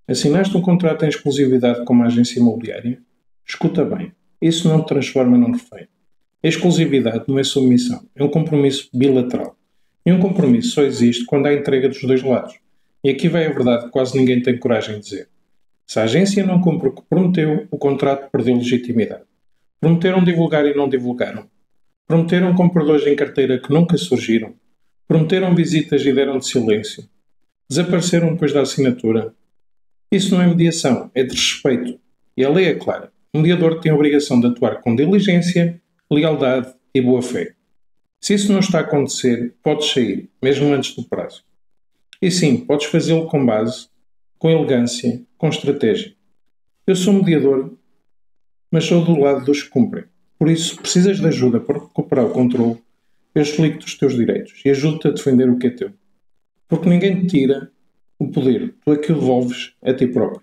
Assinaste um contrato em exclusividade com uma agência imobiliária? Escuta bem, isso não te transforma num refém. A exclusividade não é submissão, é um compromisso bilateral. E um compromisso só existe quando há entrega dos dois lados. E aqui vai a verdade que quase ninguém tem coragem de dizer. Se a agência não cumpre o que prometeu, o contrato perdeu legitimidade. Prometeram divulgar e não divulgaram. Prometeram compradores em carteira que nunca surgiram. Prometeram visitas e deram de silêncio. Desapareceram depois da assinatura. Isso não é mediação, é desrespeito. E a lei é clara. O mediador tem a obrigação de atuar com diligência, lealdade e boa-fé. Se isso não está a acontecer, podes sair, mesmo antes do prazo. E sim, podes fazê-lo com base, com elegância, com estratégia. Eu sou mediador, mas sou do lado dos que cumprem. Por isso, se precisas de ajuda para recuperar o controle, eu explico-te os teus direitos e ajudo-te a defender o que é teu. Porque ninguém te tira o poder, tu é que o devolves a ti próprio.